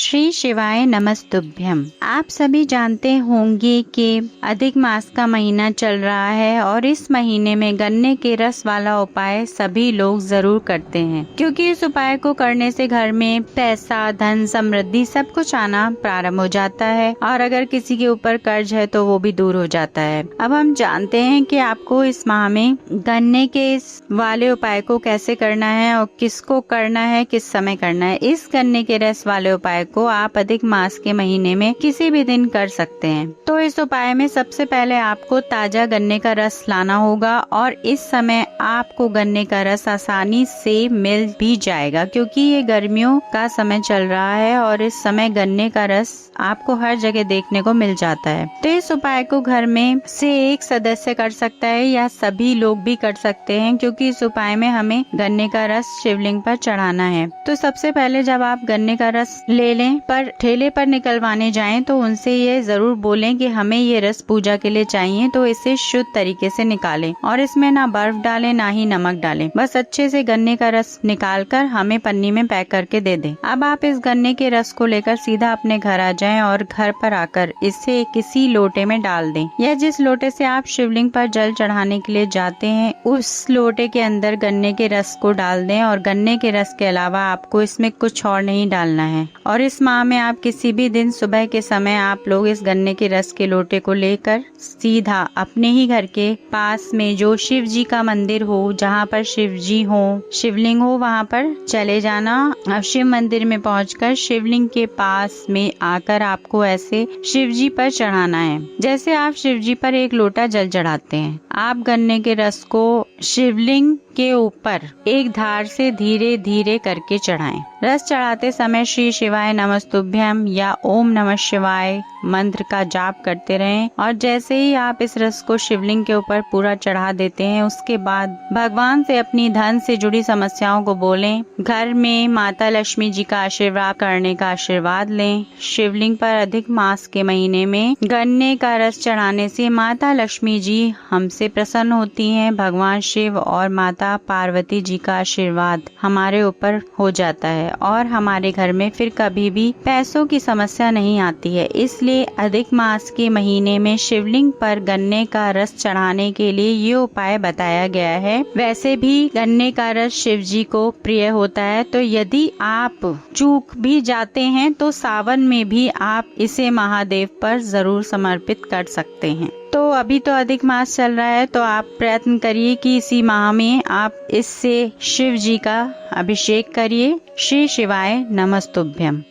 श्री शिवाय नमस्तुभ्यम। आप सभी जानते होंगे कि अधिक मास का महीना चल रहा है और इस महीने में गन्ने के रस वाला उपाय सभी लोग जरूर करते हैं, क्योंकि इस उपाय को करने से घर में पैसा, धन, समृद्धि सब कुछ आना प्रारंभ हो जाता है और अगर किसी के ऊपर कर्ज है तो वो भी दूर हो जाता है। अब हम जानते हैं कि आपको इस माह में गन्ने के इस वाले उपाय को कैसे करना है और किसको करना है, किस समय करना है। इस गन्ने के रस वाले उपाय को आप अधिक मास के महीने में किसी भी दिन कर सकते हैं। तो इस उपाय में सबसे पहले आपको ताजा गन्ने का रस लाना होगा और इस समय आपको गन्ने का रस आसानी से मिल भी जाएगा, क्योंकि ये गर्मियों का समय चल रहा है और इस समय गन्ने का रस आपको हर जगह देखने को मिल जाता है। तो इस उपाय को घर में से एक सदस्य कर सकता है या सभी लोग भी कर सकते हैं, क्योंकि इस उपाय में हमें गन्ने का रस शिवलिंग पर चढ़ाना है। तो सबसे पहले जब आप गन्ने का रस ले लें, पर ठेले पर निकलवाने जाएं तो उनसे ये जरूर बोलें कि हमें ये रस पूजा के लिए चाहिए, तो इसे शुद्ध तरीके से निकालें और इसमें ना बर्फ डालें ना ही नमक डालें। बस अच्छे से गन्ने का रस निकालकर हमें पन्नी में पैक करके दे दें। अब आप इस गन्ने के रस को लेकर सीधा अपने घर आ जाएं और घर पर आकर इसे किसी लोटे में डाल दें, या जिस लोटे से आप शिवलिंग पर जल चढ़ाने के लिए जाते हैं उस लोटे के अंदर गन्ने के रस को डाल दें और गन्ने के रस के अलावा आपको इसमें कुछ और नहीं डालना है। और इस माह में आप किसी भी दिन सुबह के समय आप लोग इस गन्ने के रस के लोटे को लेकर सीधा अपने ही घर के पास में जो शिव जी का मंदिर हो, जहाँ पर शिव जी हो, शिवलिंग हो, वहाँ पर चले जाना। अब शिव मंदिर में पहुंचकर शिवलिंग के पास में आकर आपको ऐसे शिव जी पर चढ़ाना है जैसे आप शिव जी पर एक लोटा जल चढ़ाते हैं। आप गन्ने के रस को शिवलिंग के ऊपर एक धार से धीरे धीरे करके चढ़ाएं। रस चढ़ाते समय श्री शिवाय नमस्तुभ्यम या ओम नमः शिवाय मंत्र का जाप करते रहें और जैसे ही आप इस रस को शिवलिंग के ऊपर पूरा चढ़ा देते हैं, उसके बाद भगवान से अपनी धन से जुड़ी समस्याओं को बोलें। घर में माता लक्ष्मी जी का आशीर्वाद करने का आशीर्वाद लें। शिवलिंग पर अधिक मास के महीने में गन्ने का रस चढ़ाने से माता लक्ष्मी जी हमसे प्रसन्न होती हैं। भगवान शिव और माता पार्वती जी का आशीर्वाद हमारे ऊपर हो जाता है और हमारे घर में फिर कभी भी पैसों की समस्या नहीं आती है। इसलिए अधिक मास के महीने में शिवलिंग पर गन्ने का रस चढ़ाने के लिए ये उपाय बताया गया है। वैसे भी गन्ने का रस शिव जी को प्रिय होता है, तो यदि आप चूक भी जाते हैं तो सावन में भी आप इसे महादेव पर जरूर समर्पित कर सकते हैं। तो अभी तो अधिक मास चल रहा है, तो आप प्रयत्न करिए कि इसी माह में आप इससे शिव जी का अभिषेक करिए। श्री शिवाय नमस्तुभ्यम।